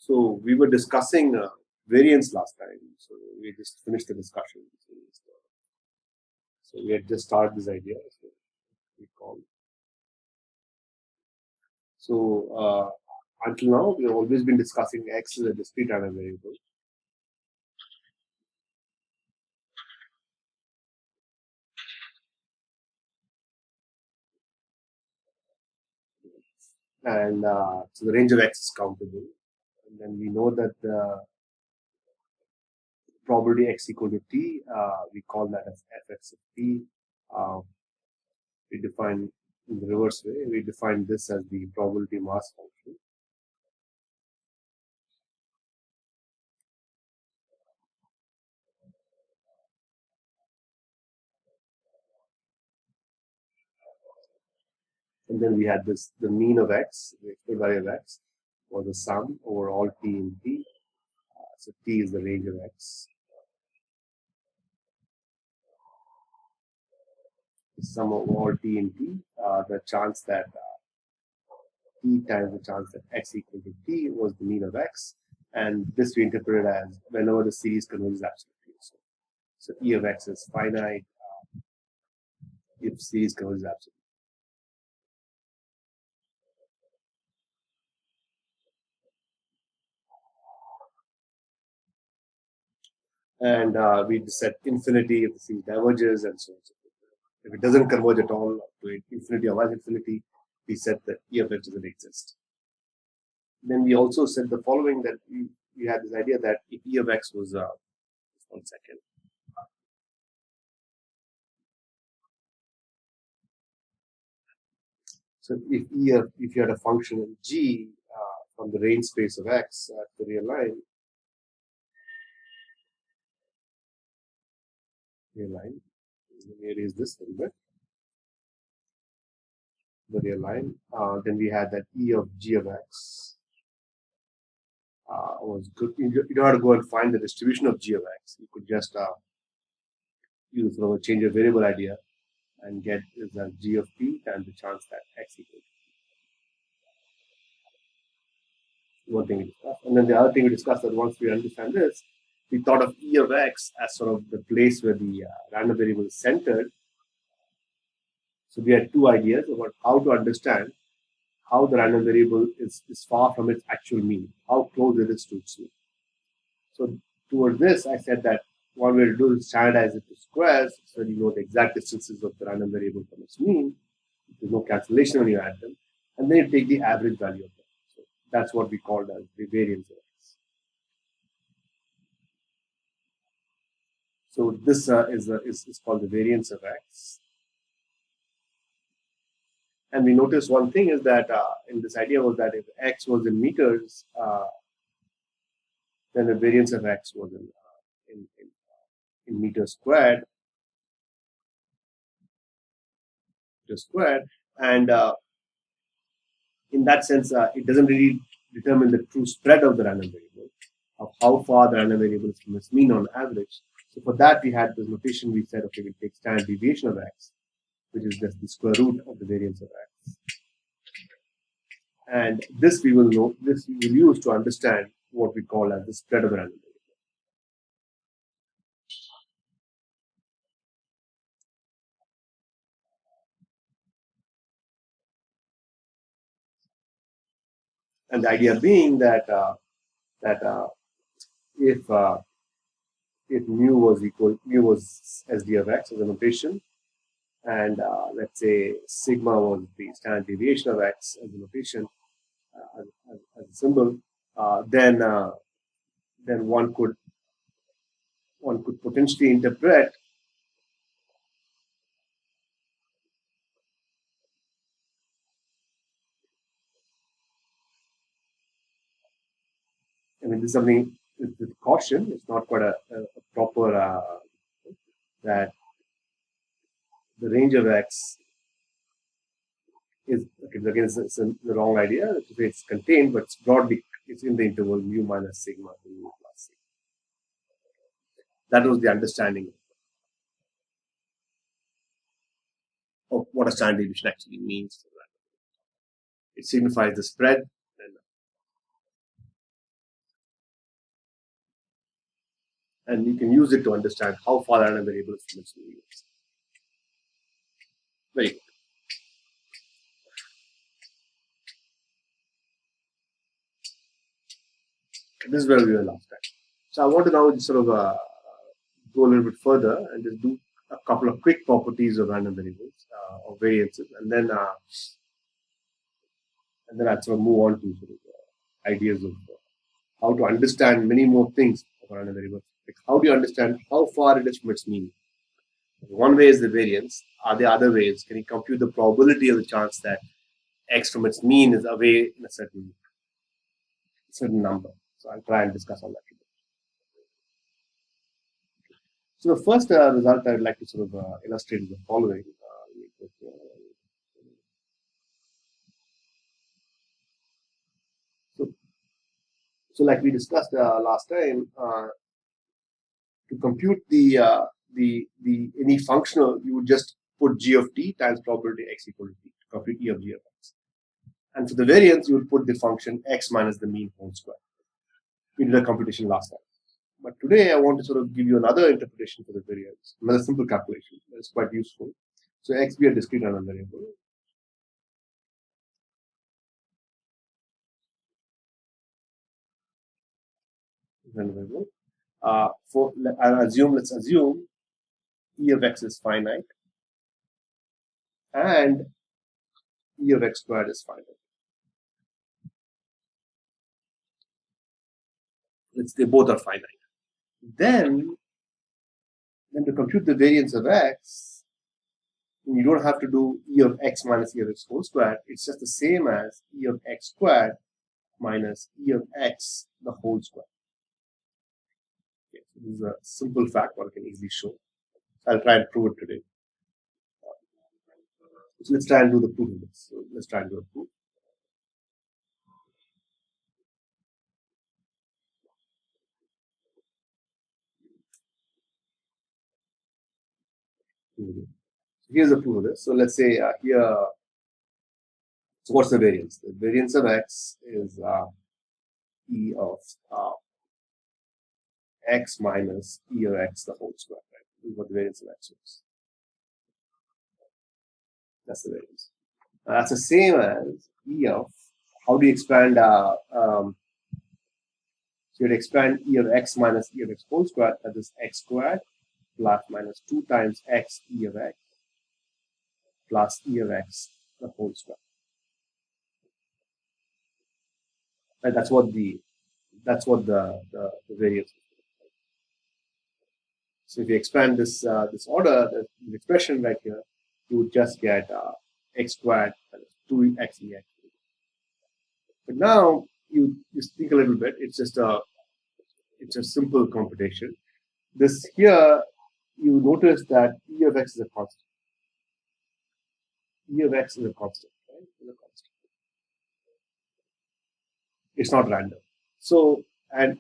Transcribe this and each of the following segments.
So we were discussing variance last time. So we just finished the discussion. So we had just started this idea. So we call. So until now, we have always been discussing x as a discrete random variable. And so the range of x is countable. And then we know that the probability x equal to t, we call that as fx of t. We define in the reverse way, we define this as the probability mass function. And then we had this, the mean of x, the expected value of x, was the sum over all t in t. So t is the range of x. The sum of all t in t, the chance that t times the chance that x equal to t was the mean of x. And this we interpreted as whenever the series converges absolutely. So E of x is finite if series converges absolutely. And we set infinity if the series diverges and so on. If it doesn't converge at all to infinity or infinity, we set that E of x doesn't exist. Then we also said the following, that we had this idea that if E of x was, just 1 second. So if you had a function of g from the range space of x at the real line, let me erase this a little bit. The real line. Then we had that E of g of x was good. You don't have to go and find the distribution of g of x. You could just use sort of a change of variable idea and get the g of t times the chance that x equals. One thing we discussed. And then the other thing we discussed, that once we understand this, we thought of E of x as sort of the place where the random variable is centered. So we had two ideas about how to understand how the random variable is far from its actual mean, how close it is to its mean. So towards this, I said that one way to do is standardize it to squares, so you know the exact distances of the random variable from its mean. There's no cancellation when you add them, and then you take the average value of them. So that's what we called as the variance of x. So this is called the variance of x. And we noticed one thing is that in this idea was that if x was in meters, then the variance of x was in meters squared. And in that sense, it doesn't really determine the true spread of the random variable, of how far the random variable is from its mean on average. So for that, we had this notation. We said, okay, we take standard deviation of x, which is just the square root of the variance of x. And this we will use to understand what we call as the spread of the random variable. And the idea being that if mu was SD of x as a notation, and let's say sigma was the standard deviation of x as a notation, as a symbol, then one could potentially interpret this is something with caution. It's not quite a proper that the range of x is, okay, again, it's the wrong idea to say it's contained, but it's broadly, it's in the interval mu minus sigma to mu plus sigma. That was the understanding of what a standard deviation actually means. It signifies the spread. and you can use it to understand how far random variable is from its mean. Very good. This is where we were last time. So I want to now sort of go a little bit further and just do a couple of quick properties of random variables or variances, and then I'll sort of move on to sort of ideas of how to understand many more things of random variables. Like how do you understand how far it is from its mean? One way is the variance. Are there other ways? Can you compute the probability of the chance that x from its mean is away in a certain number? So I'll try and discuss all that today. So the first result I would like to sort of illustrate is the following. So like we discussed last time, to compute the any functional, you would just put g of t times probability x equal to t to compute e of g of x. And for the variance, you would put the function x minus the mean whole square. We did a computation last time. But today I want to sort of give you another interpretation for the variance, another simple calculation that is quite useful. So x be a discrete random variable. Let's assume e of x is finite and e of x squared is finite. They both are finite. Then to compute the variance of x, you don't have to do e of x minus e of x whole squared. It's just the same as e of x squared minus e of x the whole square. Okay, so this is a simple fact one can easily show. I'll try and prove it today. So let's try and do the proof of this. So let's try and do a proof. So here's the proof of this. So let's say here, so what's the variance? The variance of x is e of x minus e of x the whole square, right? This is what the variance of x is. That's the variance. That's the same as e of, how do you expand, so you'd expand e of x minus e of x whole square, that is x squared plus minus 2 times x e of x plus e of x the whole square. Right? That's what the variance is. So if you expand this order, the expression right here, you would just get x squared minus 2x e x. But now you think a little bit. It's a simple computation. This here, you notice that e of x is a constant. E of x is a constant, right? It's a constant. It's not random. So and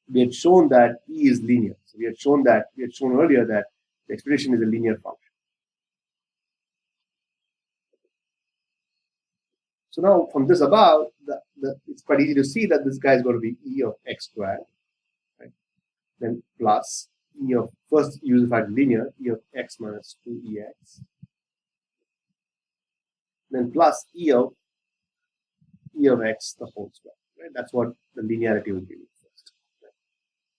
we had shown that e is linear. So we had shown earlier that the expression is a linear function. So now from this above, it's quite easy to see that this guy is going to be e of x squared, right? Then plus e of, first use the fact linear, e of x minus 2ex. Then plus e of x the whole square, right? That's what the linearity will give you first. Right?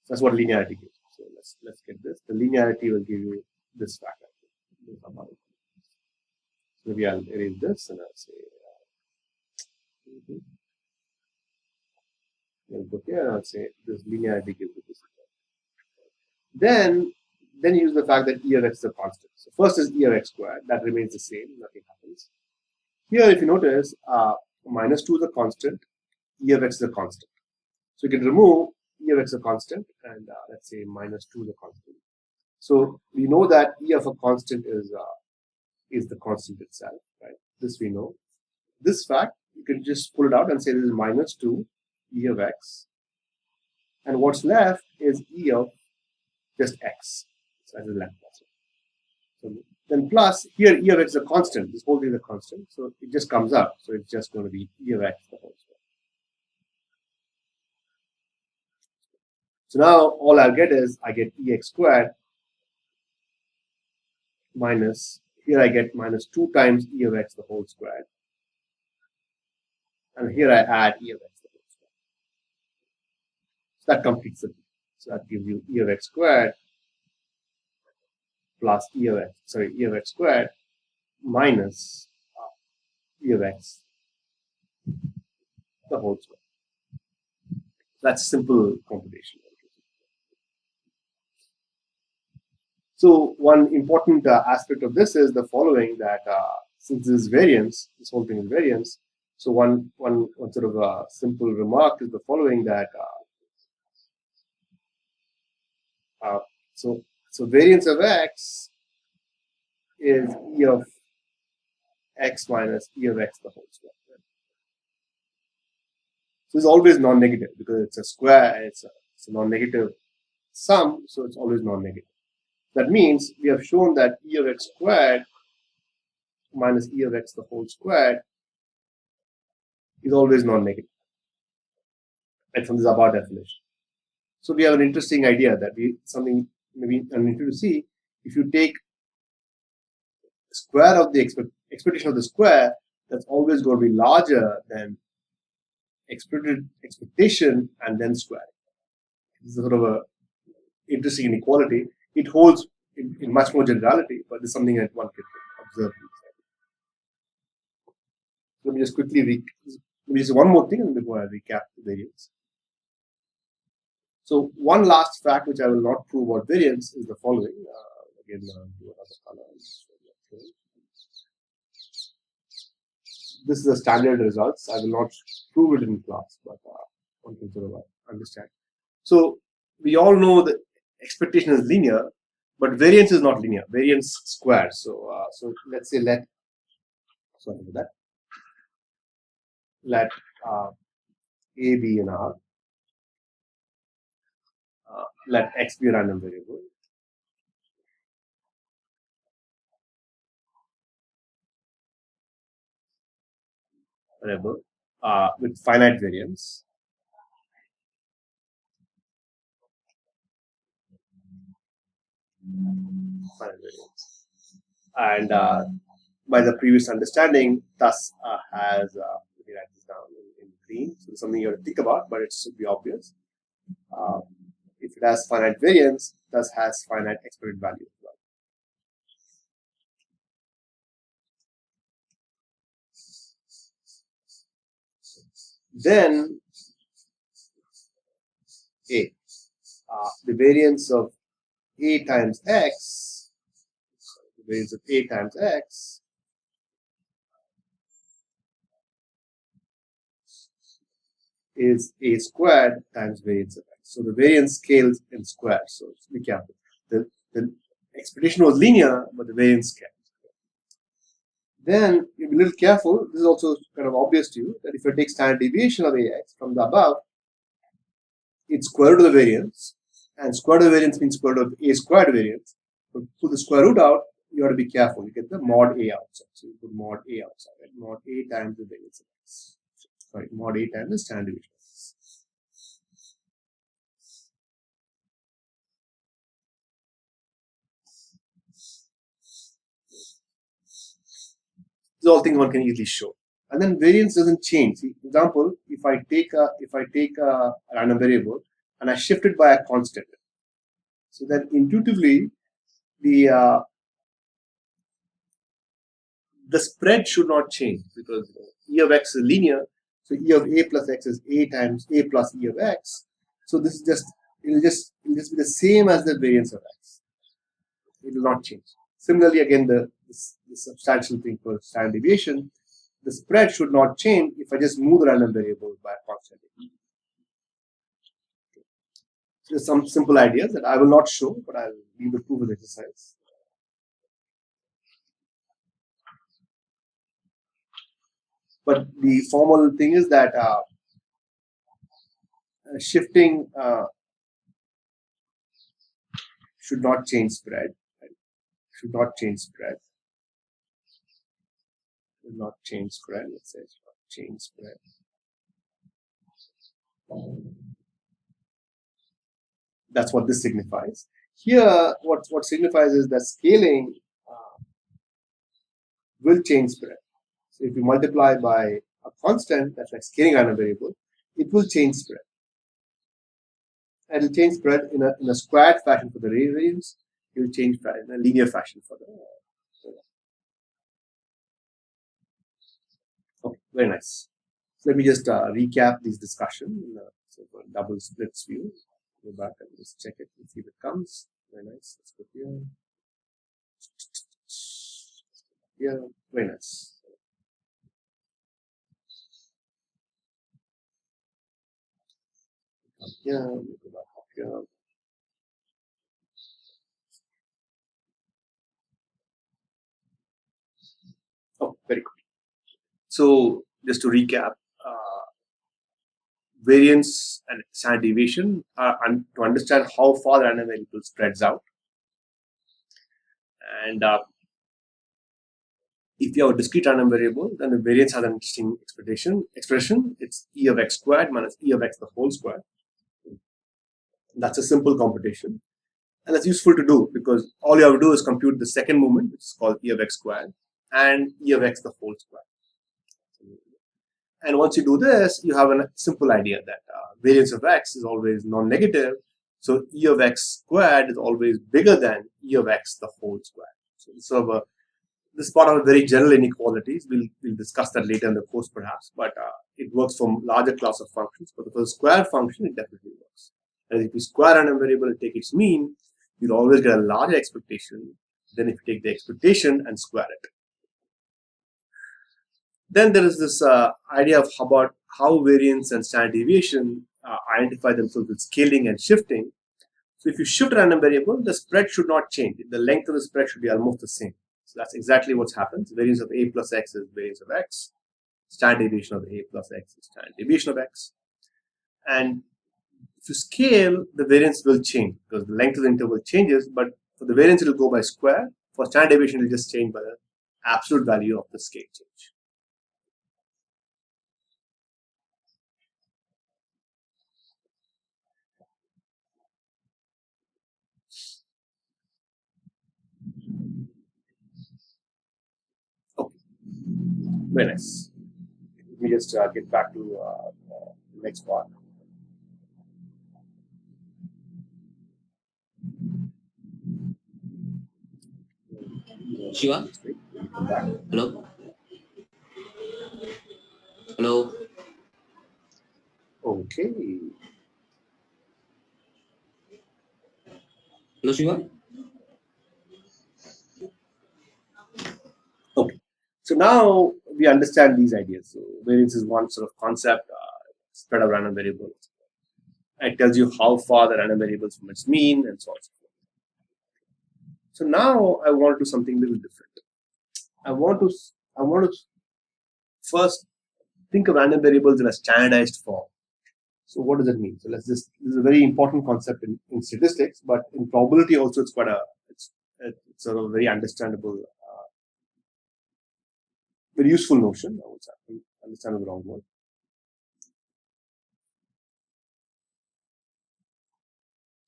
So that's what linearity gives you. So let's get this. The linearity will give you this factor. So maybe I'll erase this and I'll say I'll put here and I'll say this linearity gives you this. Then use the fact that e of x is a constant. So first is e of x squared, that remains the same, nothing happens. Here, if you notice, minus 2 is a constant, e of x is a constant. So you can remove e of x is a constant, and let's say minus 2 is a constant. So we know that e of a constant is the constant itself, right? This we know. This fact, you can just pull it out and say this is minus 2 e of x, and what's left is e of just x. So that is left. So then plus here e of x is a constant. This whole thing is a constant, so it just comes up. So it's just going to be e of x the whole square. So now all I'll get is I get Ex squared minus, here I get minus 2 times E of x the whole squared. And here I add E of x the whole squared. So that completes it. So that gives you E of x squared plus E of x squared minus E of x the whole square. That's simple computation. So one important aspect of this is the following, that since this is variance, this whole thing is variance. So one sort of simple remark is the following, that so variance of x is E of x minus E of x the whole square. So it's always non-negative because it's a square, it's a non-negative sum, so it's always non-negative. That means we have shown that E of x squared minus E of x the whole squared is always non-negative, right, from this above definition. So we have an interesting idea that something maybe I need to see. If you take square of the expectation of the square, that's always going to be larger than expected expectation and then square. This is sort of a interesting inequality. It holds in much more generality, but this is something that one can observe. Let me just quickly just one more thing before I recap the variance. So one last fact which I will not prove about variance is the following. Again, do another color. This is the standard results. I will not prove it in class, but one can sort of understand. So we all know that expectation is linear, but variance is not linear. Variance square. So let's say let A be an R. Let x be a random variable. With finite variance. And by the previous understanding, thus has, let me write this down in green. So it's something you have to think about, but it should be obvious. If it has finite variance, thus has finite expected value as well. Then A, the variance of A times X, the variance of A times X is A squared times variance of X. So the variance scales in squares. So be careful. The expectation was linear, but the variance scaled. Then you be a little careful. This is also kind of obvious to you that if you take standard deviation of AX from the above, it's square root of the variance, and square root of the variance means square root of A squared variance. So pull the square root out, you have to be careful. You get the mod A outside. So you put mod A outside, right? Mod A times the variance of X. Sorry, mod A times the standard deviation. These are all things one can easily show. And then variance doesn't change. See, for example, if I take a random variable and I shift it by a constant, so then intuitively the spread should not change because E of x is linear. So E of A plus x is A times A plus E of x. So this is it will just be the same as the variance of x. It will not change. Similarly, again, the substantial thing for standard deviation, the spread should not change if I just move the random variable by a constant. So there's some simple ideas that I will not show, but I'll leave the proof of the exercise. But the formal thing is that shifting should not change spread. Right? Should not change spread. Should not change spread. Let's say should not change spread. That's what this signifies. Here, what signifies is that scaling will change spread. So if you multiply by a constant, that's like scaling random variable, it will change spread. And it will change spread in a squared fashion for the variance. It will change spread in a linear fashion for the. Okay, very nice. So let me just recap this discussion. So for double splits view, go back and just check it and see if it comes. Very nice. Let's go here. Yeah, very nice. Here, we go back up here. Oh, very good. So just to recap, variance and standard deviation and to understand how far the random variable spreads out. And if you have a discrete random variable, then the variance has an interesting expression. It's e of x squared minus e of x the whole square. That's a simple computation. And that's useful to do because all you have to do is compute the second moment, which is called e of x squared, and e of x the whole square. And once you do this, you have a simple idea that variance of x is always non-negative. So e of x squared is always bigger than e of x the whole square. So it's sort of this is part of a very general inequalities. We'll discuss that later in the course perhaps, but it works for larger class of functions. But for the square function, it definitely works. And if you square random variable and take its mean, you'll always get a larger expectation than if you take the expectation and square it. Then there is this idea of about how variance and standard deviation identify themselves with scaling and shifting. So if you shift a random variable, the spread should not change. The length of the spread should be almost the same. So that's exactly what's happened. Variance of a plus x is variance of x. Standard deviation of a plus x is standard deviation of x. And if you scale, the variance will change because the length of the interval changes, but for the variance it will go by square. For standard deviation, it will just change by the absolute value of the scale change. Okay, very nice. Let me just get back to the next part. Shiva? Hello? Hello? Okay. Hello, Shiva? Okay. So now we understand these ideas. So variance is one sort of concept, spread of random variables. It tells you how far the random variables from its mean and so on. So now I want to do something a little different. I want to first think of random variables in a standardized form. So what does it mean? So this is a very important concept in statistics, but in probability also it's sort of a very understandable, very useful notion. I would say, understand the wrong word.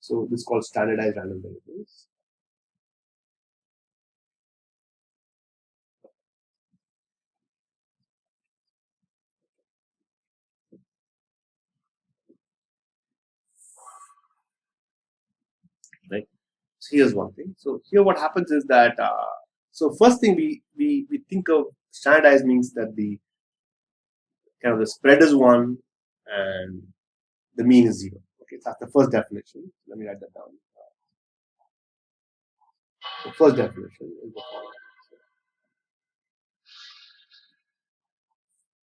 So this is called standardized random variables. Right. So here's one thing. So here what happens is that so first thing we think of standardized means that the kind of the spread is 1 and the mean is 0. Okay, so that's the first definition. Let me write that down. The first definition is the following.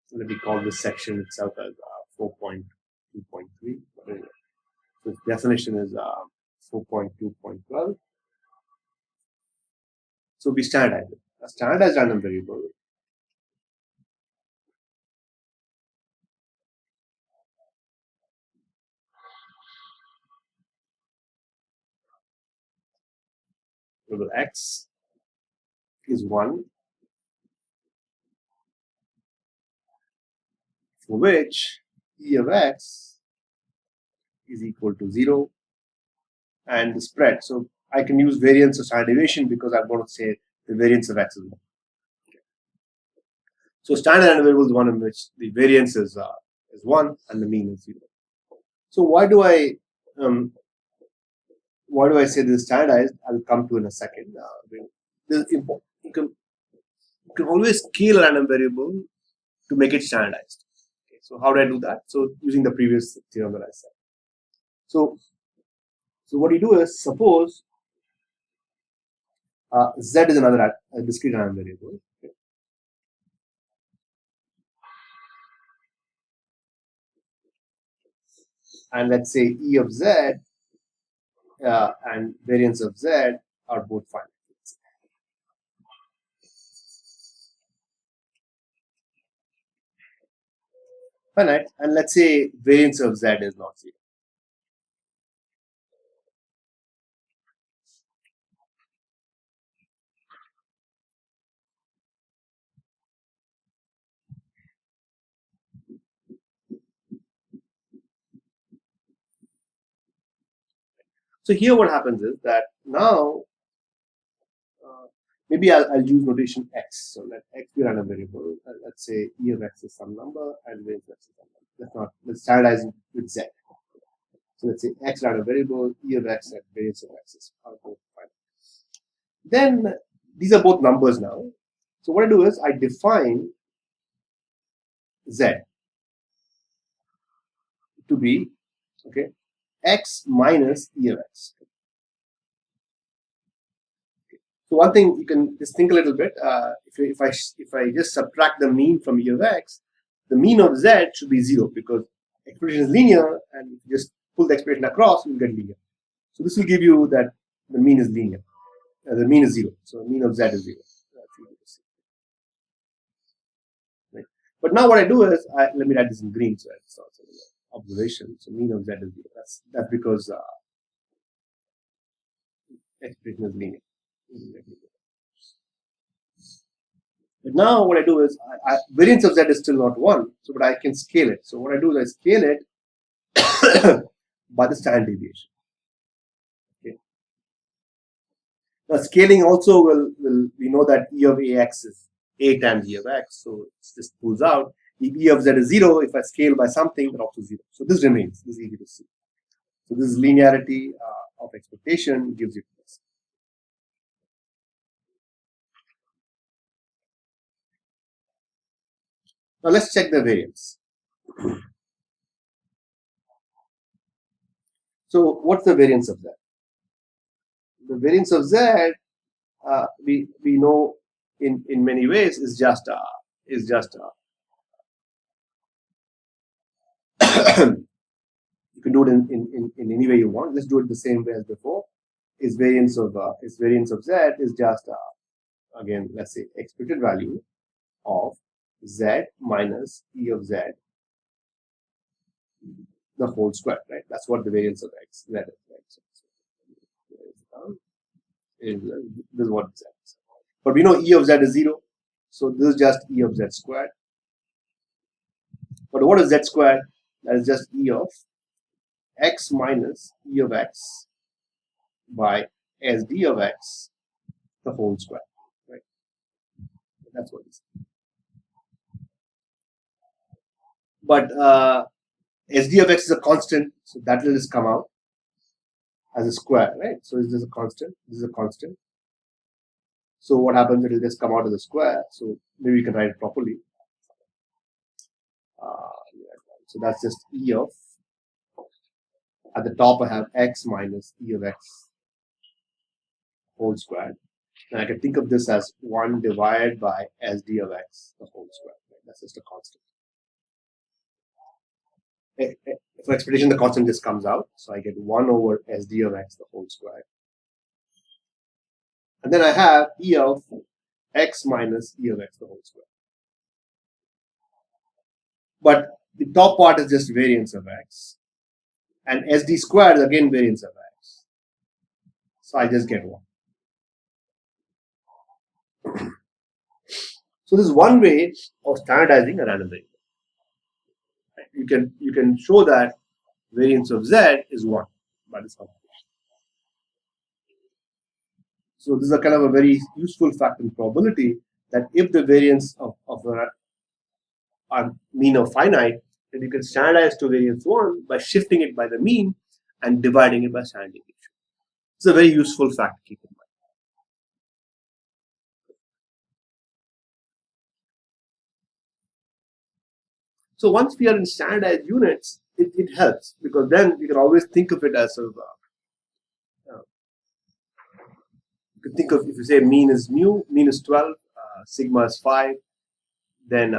So let me call this section itself as 4.2.3. Anyway, so its definition is 4.2.12. So we standardize it. A standardized random variable variable x is 1, for which e of x is equal to 0 and the spread. So I can use variance of standard deviation because I'm going to say the variance of x is 1. Okay. So standard random variable is one in which the variance is 1 and the mean is 0. So why do I say this is standardized? I'll come to in a second. This is important. You can always scale a random variable to make it standardized. Okay, so how do I do that? So using the previous theorem that I said. So what you do is, suppose z is another discrete random variable. Okay. And let's say E of z and variance of z are both finite. Finite, and let's say variance of z is not 0. So here what happens is that now maybe I'll use notation x. So let x be a random variable. Let's say E of x is some number and variance of x is some number. Let's standardize it with z. So let's say x random variable, E of x and variance of x are both finite. Then these are both numbers now. So what I do is I define z to be x minus E of x. So one thing you can just think a little bit. If I just subtract the mean from E of x, the mean of z should be 0 because expression is linear, and if you just pull the expression across, you'll get linear. So this will give you that the mean is linear. The mean is 0. So the mean of z is 0. Right. But now what I do is let me write this in green so it's also an observation. So mean of z is 0. That's because expression is linear. But now what I do is variance of z is still not 1, so but I can scale it. So what I do is I scale it by the standard deviation. Okay. Now scaling also will we know that E of ax is a times E of x, so it just pulls out. If E of z is 0, if I scale by something, but also 0. So this remains. This is easy to see. So this is linearity of expectation gives you this. Now let's check the variance. So what's the variance of z? The variance of z we know in many ways is just you can do it in any way you want. Let's do it the same way as before. Is variance of z is just again, let's say expected value of z minus E of z the whole square, right? That's what the variance of x z is, right? So this is what z is. But we know E of z is 0, so this is just E of z squared. But what is z squared? That is just E of x minus E of x by SD of x the whole square, right? That's what it is. But SD of x is a constant, so that will just come out as a square, right? So is this a constant? This is a constant. So what happens? It will just come out as a square. So maybe you can write it properly. So that's just E of, at the top I have x minus E of x whole square. And I can think of this as 1 divided by SD of x the whole square. Right? That's just a constant. For expectation, the constant just comes out. So I get 1 over SD of x the whole square. And then I have E of x minus E of x the whole square. But the top part is just variance of x. And SD squared is again variance of x. So I just get 1. So this is one way of standardizing a random variable. You can show that variance of z is 1 by this computation. So this is a kind of a very useful fact in probability, that if the variance of a mean of finite, then you can standardize to variance 1 by shifting it by the mean and dividing it by standard deviation. It's a very useful fact to keep in mind. So once we are in standardized units, it helps, because then we can always think of it as sort of you can think of, if you say mean is mu, mean is 12, sigma is 5, then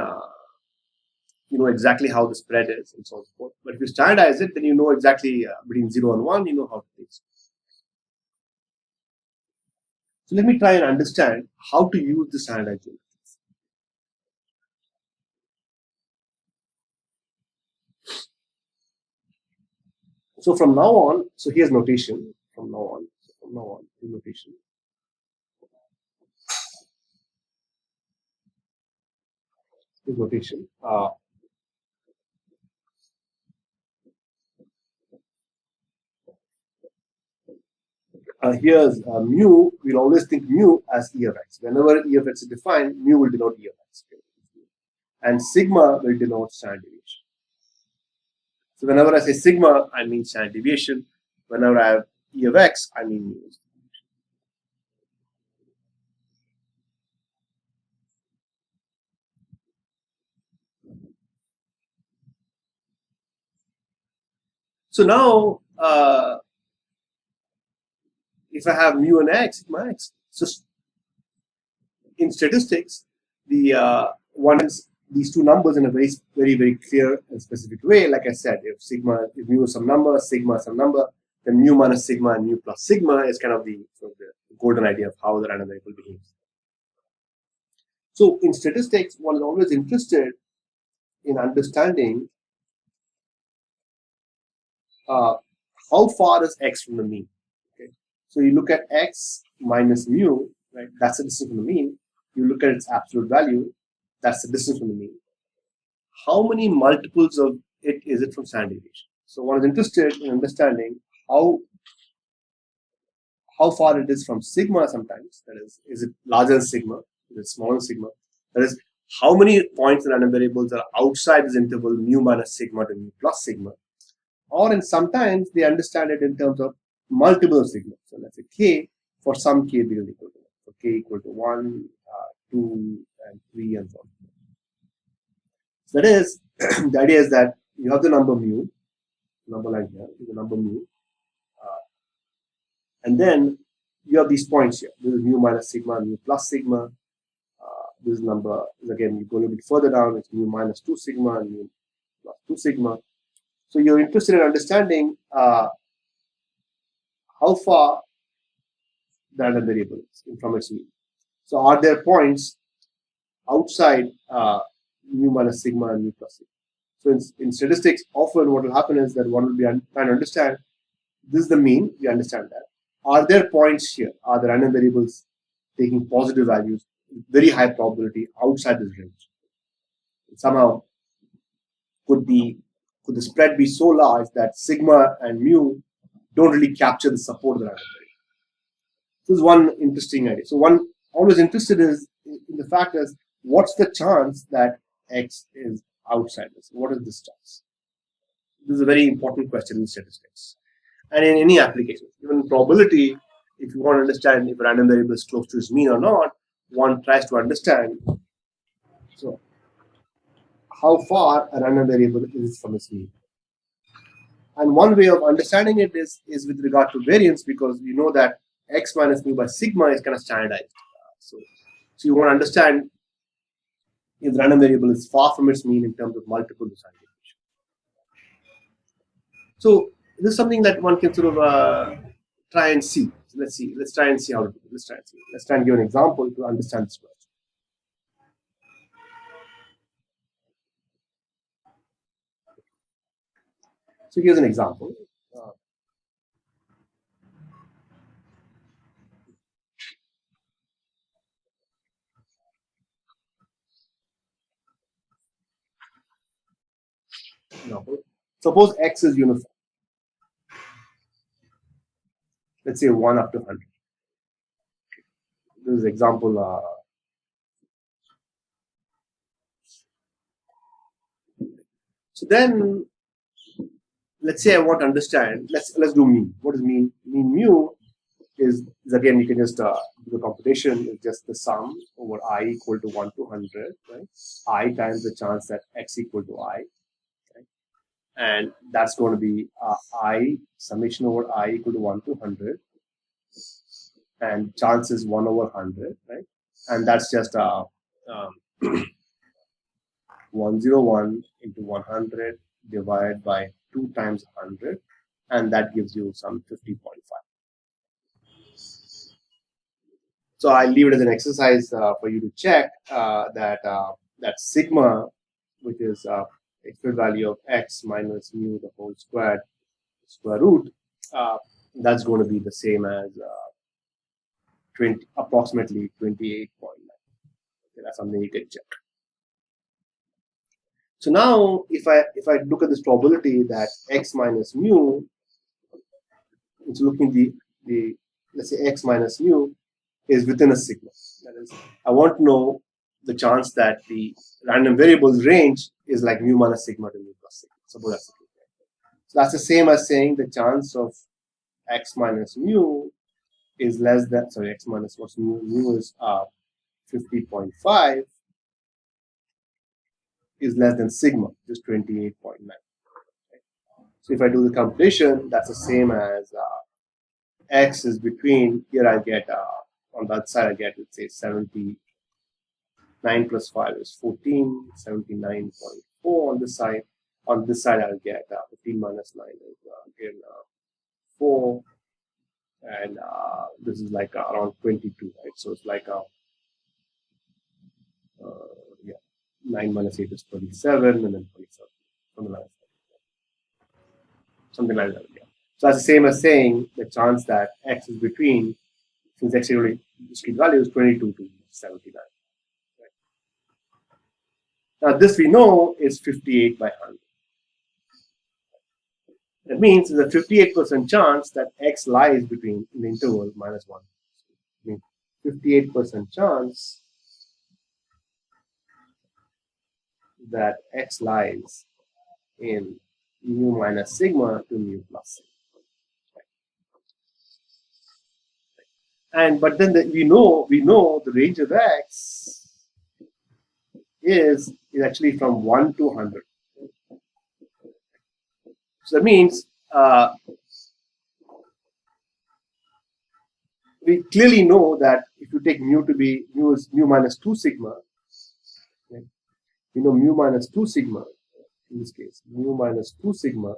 you know exactly how the spread is and so on and so forth. But if you standardize it, then you know exactly between 0 and 1, you know how to take it. So let me try and understand how to use the standardized unit. So from now on, so here's notation. From now on, here's notation. Here's notation. Here's mu. We'll always think mu as E of x. Whenever E of x is defined, mu will denote E of x. And sigma will denote standard deviation. So whenever I say sigma, I mean standard deviation. Whenever I have E of x, I mean mu. So now, if I have mu and x, sigma x. So in statistics, the one is these two numbers in a very clear and specific way. Like I said, if mu is some number, sigma is some number, then mu minus sigma and mu plus sigma is kind of the golden idea of how the random variable behaves. So in statistics, one is always interested in understanding how far is x from the mean. Okay, so you look at x minus mu, right? That's the distance from the mean. You look at its absolute value. That's the distance from the mean. How many multiples of it is it from standard deviation? So one is interested in understanding how far it is from sigma sometimes. That is it larger than sigma? Is it smaller than sigma? That is, how many points in random variables are outside this interval mu minus sigma to mu plus sigma? Or in sometimes they understand it in terms of multiple of sigma. So let's say k for some k bigger than equal to 1. So k equal to 1, 2, and 3, and so on. So that is, the idea is that you have the number mu, number line here, is the number mu, and then you have these points here. This is mu minus sigma, mu plus sigma. This number is, again, you go a little bit further down, it's mu minus 2 sigma and mu plus 2 sigma. So you're interested in understanding how far the random variable is from its mean. So are there points outside mu minus sigma and mu plus sigma? So in statistics, often what will happen is that one will be trying to understand, this is the mean, we understand that. Are there points here? Are the random variables taking positive values, very high probability outside this range? Somehow, could the spread be so large that sigma and mu don't really capture the support of the random variable? This is one interesting idea. So one always interested is in the fact is, what's the chance that x is outside this? What is this chance? This is a very important question in statistics. And in any application, even in probability, if you want to understand if a random variable is close to its mean or not, one tries to understand, so how far a random variable is from its mean. And one way of understanding it is with regard to variance, because you know that x minus mu by sigma is kind of standardized. So you want to understand if the random variable is far from its mean in terms of multiple standard deviation. So this is something that one can sort of try and see. So let's try and see how to do it. Let's try and give an example to understand this question. So here's an example. Suppose x is uniform. Let's say 1 up to 100. this is example. So then, let's say I want to understand. Let's do mean. What is mean? Mean mu is again, you can just do the computation is just the sum over I equal to 1 to 100, right? I times the chance that x equal to I, right? And that's going to be I summation over I equal to 1 to 100, and chance is 1 over 100, right? And that's just 101 into 100 divided by 2 times 100, and that gives you some 50.5. So I'll leave it as an exercise for you to check that sigma, which is expected value of x minus mu the whole square root, that's going to be the same as approximately 28.9. Okay, that's something you can check. So now, if I look at this probability that x minus mu, it's looking the let's say x minus mu is within a sigma. That is, I want to know the chance that the random variable's range is like mu minus sigma to mu plus sigma. Suppose that's the case. So that's the same as saying the chance of x minus mu is less than, sorry, x minus what's mu is 50.5 is less than sigma, just 28.9. So if I do the computation, that's the same as x is between, here I get, on that side I get, let's say 79 plus 5 is 14, 79.4 on this side. On this side I'll get 15 minus 9 is again 4, and this is like around 22, right? So it's like yeah, 9 minus 8 is 27, and then 27, something like that. Yeah. So that's the same as saying the chance that x is between, since x is really discrete value, is 22 to 79. Right? Now this we know is 58 by 100. That means there's a 58% chance that x lies between in the interval minus 1. I mean, 58% chance that x lies in mu minus sigma to mu plus sigma. And but then we know the range of x is actually from 1 to 100. So that means we clearly know that if you take mu to be mu minus 2 sigma, right? We know mu minus 2 sigma in this case, mu minus 2 sigma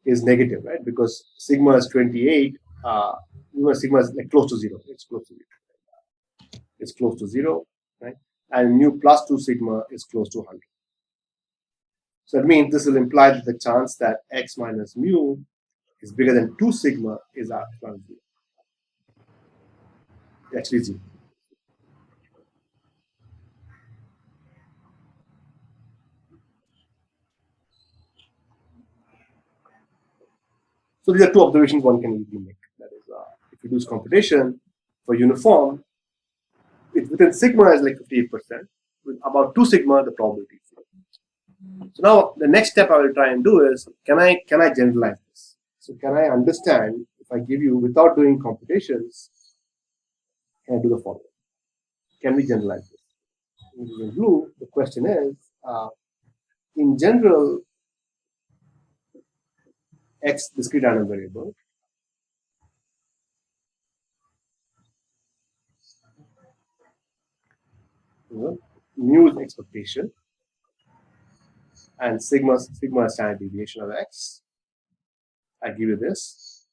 is negative, right? Because sigma is 28, mu sigma is like close to 0. It's close to 0. It's close to 0, right? And mu plus 2 sigma is close to 100. So that means this will imply that the chance that x minus mu is bigger than 2 sigma is actually 0. Actually 0. So these are two observations one can easily make. That is, if you do this computation for uniform, it's within sigma is like 58%. With about 2 sigma, the probability is 0. So now the next step I will try and do is, can I generalize this? So can I understand, if I give you, without doing computations, can I do the following? Can we generalize this? In blue, the question is, in general, x discrete random variable mu is expectation, and sigma is standard deviation of x. I give you this.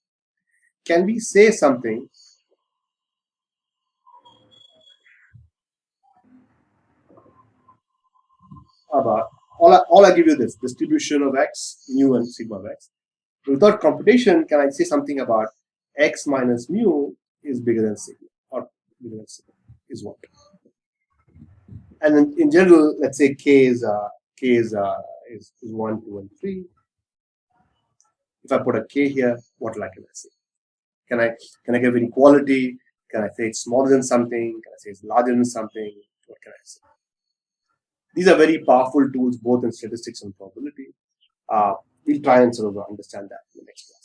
Can we say something about all I give you this distribution of x, mu and sigma of x. Without computation, can I say something about x minus mu is bigger than sigma, or bigger than sigma is what? And in general, let's say k is 1, 2, and 3. If I put a k here, what can I say? Can I give inequality? Can I say it's smaller than something? Can I say it's larger than something? What can I say? These are very powerful tools both in statistics and probability. We'll try and sort of understand that in the next class.